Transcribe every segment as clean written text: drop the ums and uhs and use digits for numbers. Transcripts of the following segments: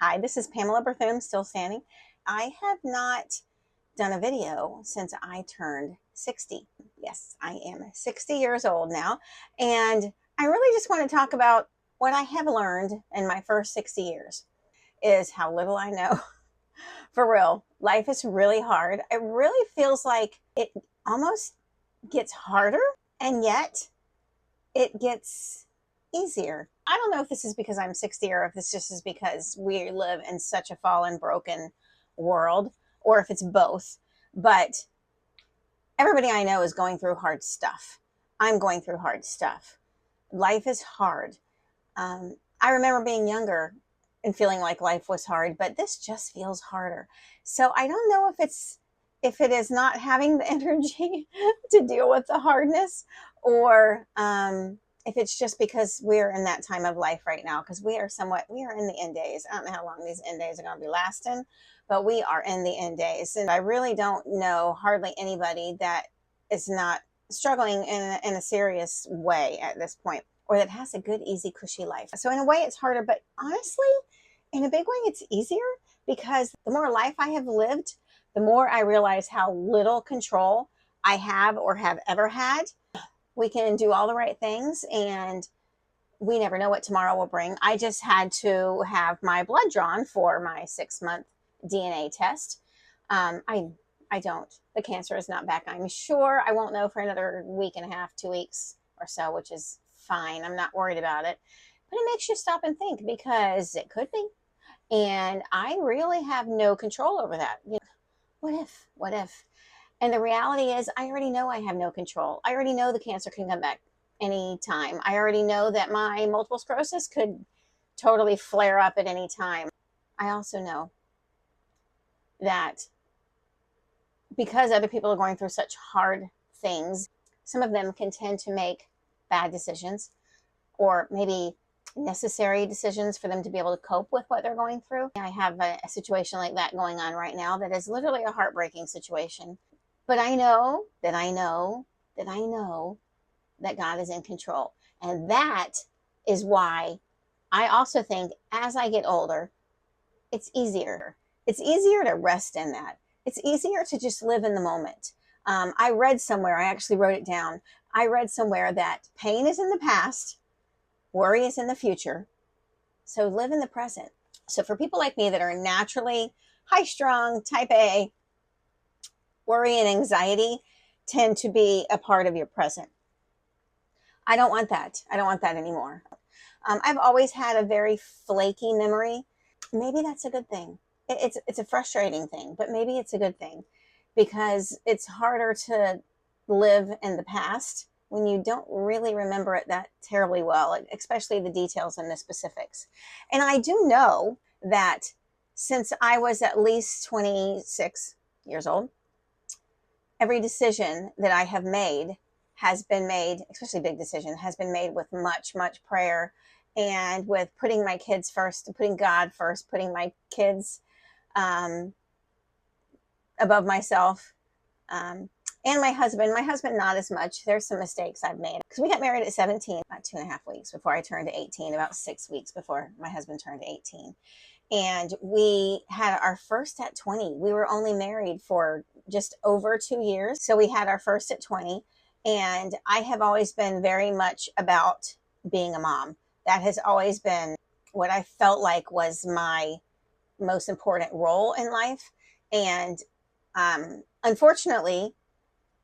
Hi, this is Pamela Berthum, still standing. I have not done a video since I turned 60. Yes, I am 60 years old now. And I really just want to talk about what I have learned in my first 60 years is how little I know. For real, life is really hard. It really feels like it almost gets harder, and yet it gets easier. I don't know if this is because I'm 60 or if this just is because we live in such a fallen, broken world, or if it's both. But everybody I know is going through hard stuff. I'm going through hard stuff. Life is hard. I remember being younger and feeling like life was hard, but this just feels harder. So I don't know if it is not having the energy to deal with the hardness, or if it's just because we're in that time of life right now, because we are in the end days. I don't know how long these end days are going to be lasting, but we are in the end days. And I really don't know hardly anybody that is not struggling in a serious way at this point, or that has a good, easy, cushy life. So in a way it's harder, but honestly, in a big way, it's easier, because the more life I have lived, the more I realize how little control I have or have ever had. We can do all the right things, and we never know what tomorrow will bring. I just had to have my blood drawn for my 6-month DNA test. I don't. The cancer is not back. I'm sure I won't know for another week and a half, 2 weeks or so, which is fine. I'm not worried about it. But it makes you stop and think, because it could be. And I really have no control over that. What if? What if? And the reality is, I already know I have no control. I already know the cancer can come back anytime. I already know that my multiple sclerosis could totally flare up at any time. I also know that because other people are going through such hard things, some of them can tend to make bad decisions, or maybe necessary decisions for them to be able to cope with what they're going through. I have a situation like that going on right now that is literally a heartbreaking situation. But I know that I know that I know that God is in control. And that is why I also think as I get older, it's easier. It's easier to rest in that. It's easier to just live in the moment. I read somewhere, I actually wrote it down. I read somewhere that pain is in the past, worry is in the future. So live in the present. So for people like me that are naturally high strung, type A, worry and anxiety tend to be a part of your present. I don't want that. I don't want that anymore. I've always had a very flaky memory. Maybe that's a good thing. It's a frustrating thing, but maybe it's a good thing, because it's harder to live in the past when you don't really remember it that terribly well, especially the details and the specifics. And I do know that since I was at least 26 years old, every decision that I have made has been made, especially big decision, has been made with much, much prayer, and with putting my kids first, putting God first, putting my kids above myself. And my husband, not as much. There's some mistakes I've made, because we got married at 17, about 2.5 weeks before I turned 18, about 6 weeks before my husband turned 18. And we had our first at 20. We were only married for just over 2 years. So we had our first at 20. And I have always been very much about being a mom. That has always been what I felt like was my most important role in life. And unfortunately,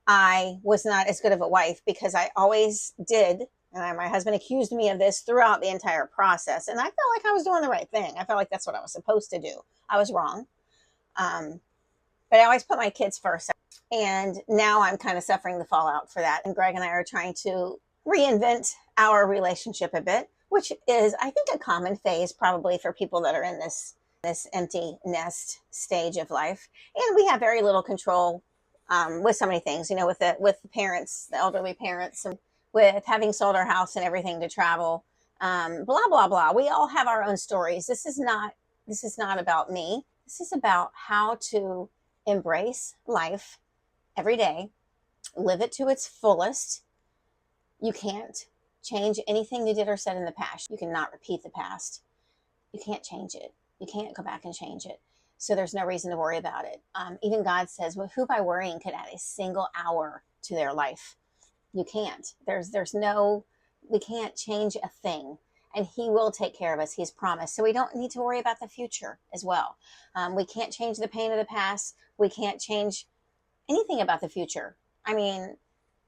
I was not as good of a wife, because I always did. And my husband accused me of this throughout the entire process. And I felt like I was doing the right thing. I felt like that's what I was supposed to do. I was wrong. But I always put my kids first. And now I'm kind of suffering the fallout for that. And Greg and I are trying to reinvent our relationship a bit, which is, I think, a common phase probably for people that are in this empty nest stage of life. And we have very little control with so many things, with the parents, the elderly parents, and with having sold our house and everything to travel, blah, blah, blah. We all have our own stories. This is not about me. This is about how to embrace life every day, live it to its fullest. You can't change anything you did or said in the past. You cannot repeat the past. You can't change it. You can't go back and change it. So there's no reason to worry about it. Even God says, well, who by worrying could add a single hour to their life? You can't. We can't change a thing. And he will take care of us. He's promised. So we don't need to worry about the future as well. We can't change the pain of the past. We can't change anything about the future. I mean,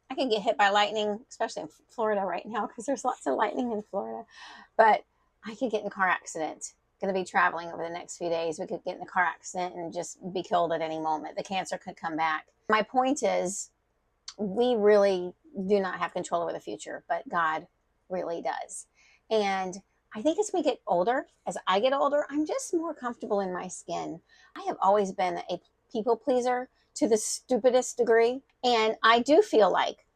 I can get hit by lightning, especially in Florida right now, because there's lots of lightning in Florida. But I could get in a car accident. Going to be traveling over the next few days. We could get in a car accident and just be killed at any moment. The cancer could come back. My point is, we really do not have control over the future, but God really does. And I think as we get older, as I get older, I'm just more comfortable in my skin. I have always been a people pleaser to the stupidest degree. And I do feel like,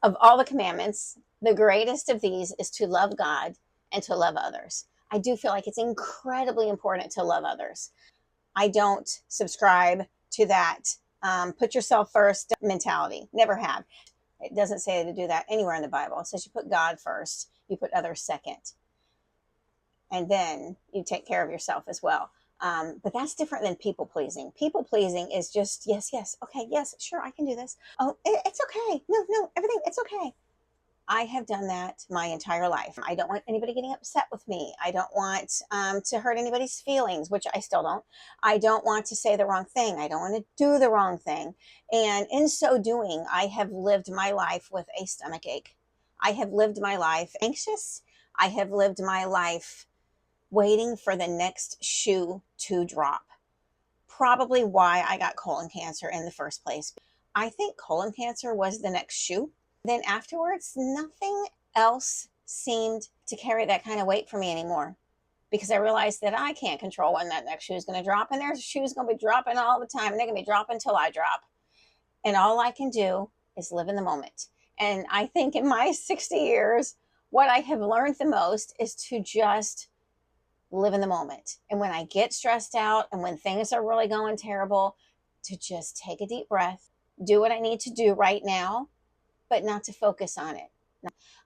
of all the commandments, the greatest of these is to love God and to love others. I do feel like it's incredibly important to love others. I don't subscribe to that put yourself first mentality. Never have. It doesn't say to do that anywhere in the Bible. It says you put God first, you put others second, and then you take care of yourself as well. But that's different than people pleasing. People pleasing is just, yes, yes, okay, yes, sure, I can do this. Oh, it's okay. No, everything, it's okay. I have done that my entire life. I don't want anybody getting upset with me. I don't want to hurt anybody's feelings, which I still don't. I don't want to say the wrong thing. I don't want to do the wrong thing. And in so doing, I have lived my life with a stomach ache. I have lived my life anxious. I have lived my life waiting for the next shoe to drop. Probably why I got colon cancer in the first place. I think colon cancer was the next shoe. Then afterwards, nothing else seemed to carry that kind of weight for me anymore, because I realized that I can't control when that next shoe is going to drop, and there's shoes going to be dropping all the time, and they're going to be dropping until I drop. And all I can do is live in the moment. And I think in my 60 years, what I have learned the most is to just live in the moment. And when I get stressed out and when things are really going terrible, to just take a deep breath, do what I need to do right now, but not to focus on it.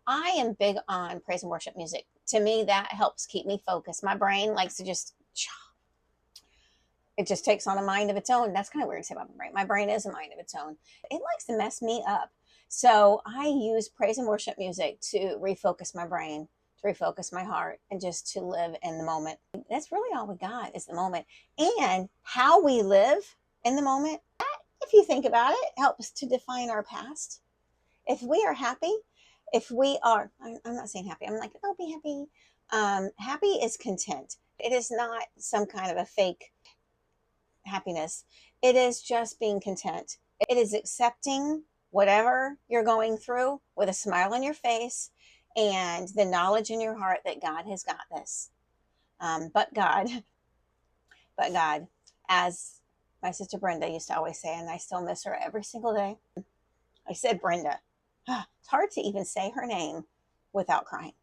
I am big on praise and worship music. To me, that helps keep me focused. My brain likes to it just takes on a mind of its own. That's kind of weird to say about my brain. My brain is a mind of its own. It likes to mess me up. So I use praise and worship music to refocus my brain, to refocus my heart, and just to live in the moment. That's really all we got, is the moment. And how we live in the moment, that, if you think about it, helps to define our past. If we are happy, if we are, I'm not saying happy, I'm like, oh, be happy. Happy is content. It is not some kind of a fake happiness. It is just being content. It is accepting whatever you're going through with a smile on your face and the knowledge in your heart that God has got this. But God, as my sister Brenda used to always say, and I still miss her every single day. I said Brenda. It's hard to even say her name without crying.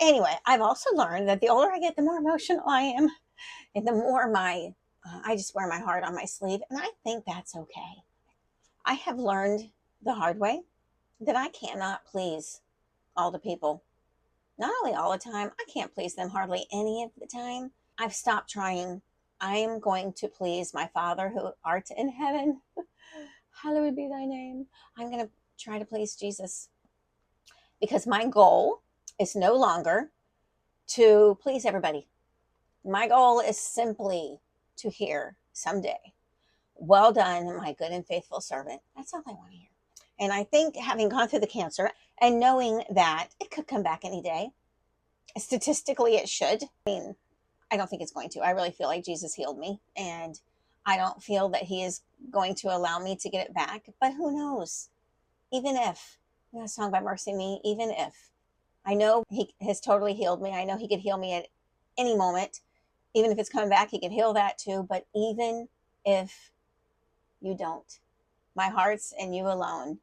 Anyway, I've also learned that the older I get, the more emotional I am, and the more I just wear my heart on my sleeve, and I think that's okay. I have learned the hard way that I cannot please all the people. Not only all the time, I can't please them hardly any of the time. I've stopped trying. I am going to please my Father who art in heaven. Hallowed be thy name. I'm going to try to please Jesus, because my goal is no longer to please everybody. My goal is simply to hear someday, well done, my good and faithful servant. That's all I want to hear. And I think, having gone through the cancer and knowing that it could come back any day, statistically it should. I mean, I don't think it's going to. I really feel like Jesus healed me, and I don't feel that he is going to allow me to get it back, but who knows? Even if, a song by Mercy Me, even if. I know he has totally healed me. I know he could heal me at any moment. Even if it's coming back, he could heal that too. But even if you don't, my heart's in you alone.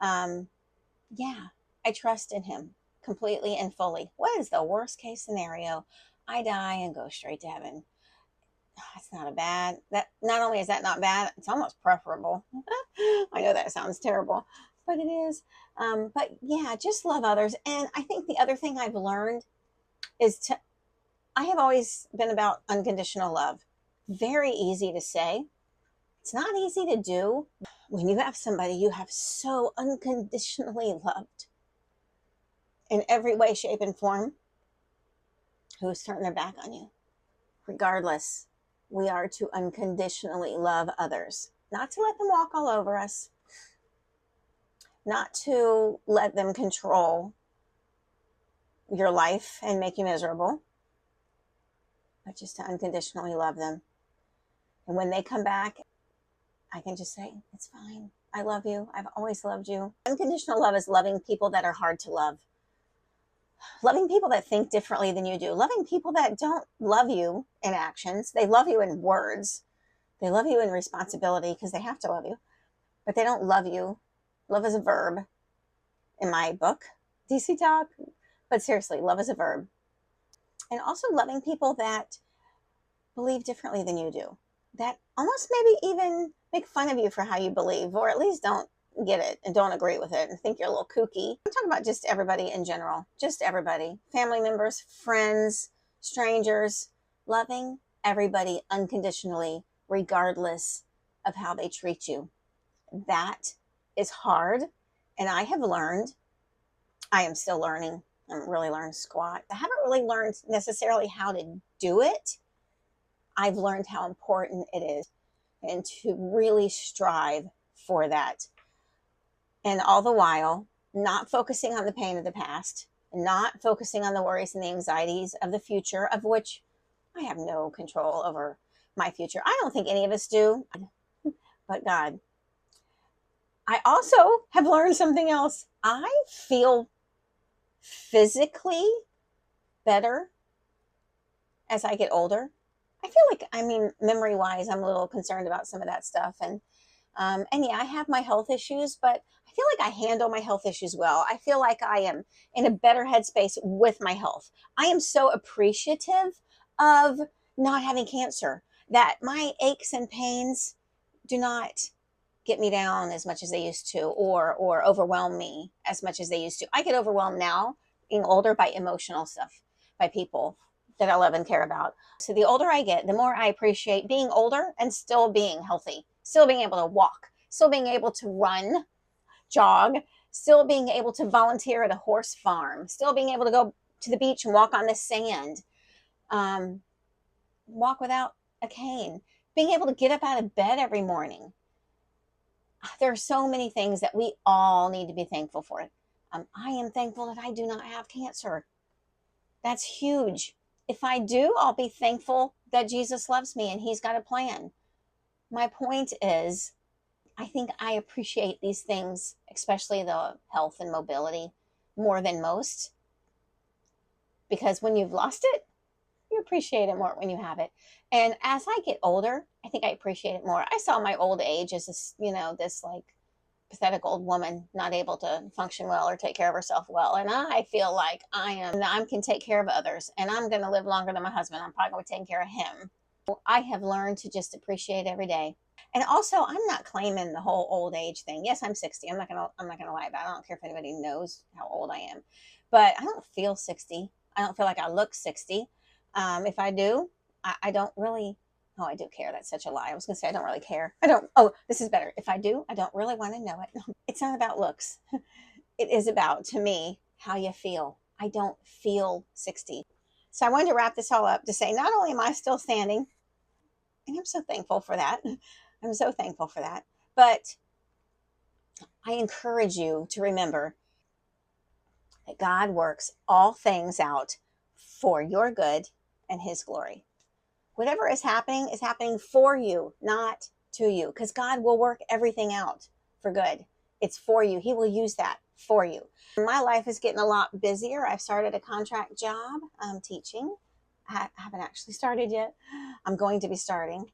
Yeah, I trust in him completely and fully. What is the worst case scenario? I die and go straight to heaven. That's not not only is that not bad, it's almost preferable. I know that sounds terrible, but it is. But yeah, just love others. And I think the other thing I've learned is I have always been about unconditional love. Very easy to say. It's not easy to do. When you have somebody you have so unconditionally loved in every way, shape, and form, who's turning their back on you. Regardless, we are to unconditionally love others, not to let them walk all over us, not to let them control your life and make you miserable, but just to unconditionally love them. And when they come back, I can just say, it's fine. I love you. I've always loved you. Unconditional love is loving people that are hard to love. Loving people that think differently than you do. Loving people that don't love you in actions. They love you in words. They love you in responsibility because they have to love you. But they don't love you. Love is a verb in my book, DC Talk. But seriously, love is a verb. And also loving people that believe differently than you do. That almost maybe even make fun of you for how you believe, or at least don't get it and don't agree with it and think you're a little kooky. I'm talking about just everybody in general, just everybody, family members, friends, strangers, loving everybody unconditionally, regardless of how they treat you. That is hard. And I have learned, I am still learning. I haven't really learned squat. I haven't really learned necessarily how to do it. I've learned how important it is and to really strive for that. And all the while, not focusing on the pain of the past, not focusing on the worries and the anxieties of the future, of which I have no control over my future. I don't think any of us do, but God. I also have learned something else. I feel physically better as I get older. I feel like, memory wise, I'm a little concerned about some of that stuff. And yeah, I have my health issues, but I feel like I handle my health issues well. I feel like I am in a better headspace with my health. I am so appreciative of not having cancer that my aches and pains do not get me down as much as they used to, or overwhelm me as much as they used to. I get overwhelmed now, being older, by emotional stuff, by people that I love and care about. So the older I get, the more I appreciate being older and still being healthy, still being able to walk, still being able to run, jog, still being able to volunteer at a horse farm, still being able to go to the beach and walk on the sand, walk without a cane, being able to get up out of bed every morning. There are so many things that we all need to be thankful for. I am thankful that I do not have cancer. That's huge. If I do, I'll be thankful that Jesus loves me and he's got a plan. My point is, I think I appreciate these things, especially the health and mobility, more than most. Because when you've lost it, you appreciate it more when you have it. And as I get older, I think I appreciate it more. I saw my old age as this, this like pathetic old woman not able to function well or take care of herself well. And I feel like I can take care of others, and I'm going to live longer than my husband. I'm probably going to be taking care of him. I have learned to just appreciate every day. And also, I'm not claiming the whole old age thing. Yes, I'm 60. I'm not gonna lie about it. I don't care if anybody knows how old I am, but I don't feel 60. I don't feel like I look 60. If I do, I don't really. Oh, I do care. That's such a lie. I was gonna say I don't really care. I don't. Oh, this is better. If I do, I don't really want to know it. It's not about looks. It is about, to me, how you feel. I don't feel 60. So I wanted to wrap this all up to say, not only am I still standing, and I'm so thankful for that. I'm so thankful for that. But I encourage you to remember that God works all things out for your good and his glory. Whatever is happening for you, not to you, because God will work everything out for good. It's for you. He will use that for you. My life is getting a lot busier. I've started a contract job teaching. I haven't actually started yet. I'm going to be starting.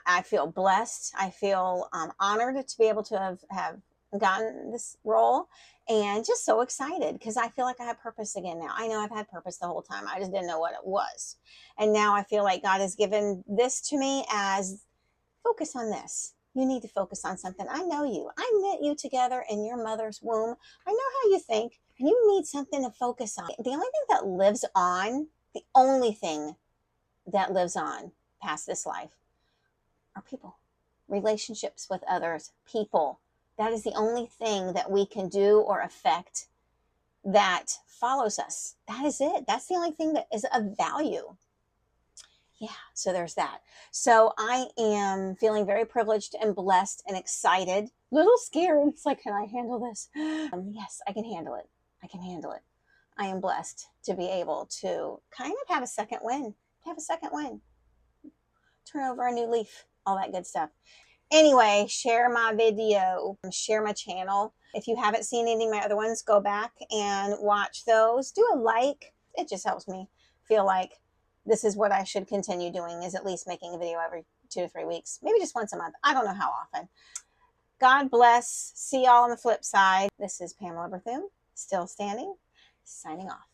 I feel blessed. I feel honored to be able to have gotten this role, and just so excited because I feel like I have purpose again now. I know I've had purpose the whole time. I just didn't know what it was. And now I feel like God has given this to me as, focus on this. You need to focus on something. I know you. I knit you together in your mother's womb. I know how you think, and you need something to focus on. The only thing that lives on, the only thing that lives on past this life are people, relationships with others, people. That is the only thing that we can do or affect that follows us. That is it. That's the only thing that is of value. Yeah, so there's that. So I am feeling very privileged and blessed and excited, a little scared. It's like, can I handle this? Yes, I can handle it. I can handle it. I am blessed to be able to kind of have a second win, turn over a new leaf, all that good stuff. Anyway, share my video, share my channel. If you haven't seen any of my other ones, go back and watch those. Do a like. It just helps me feel like this is what I should continue doing, is at least making a video every 2 to 3 weeks, maybe just once a month. I don't know how often. God bless. See y'all on the flip side. This is Pamela Berthum, still standing, signing off.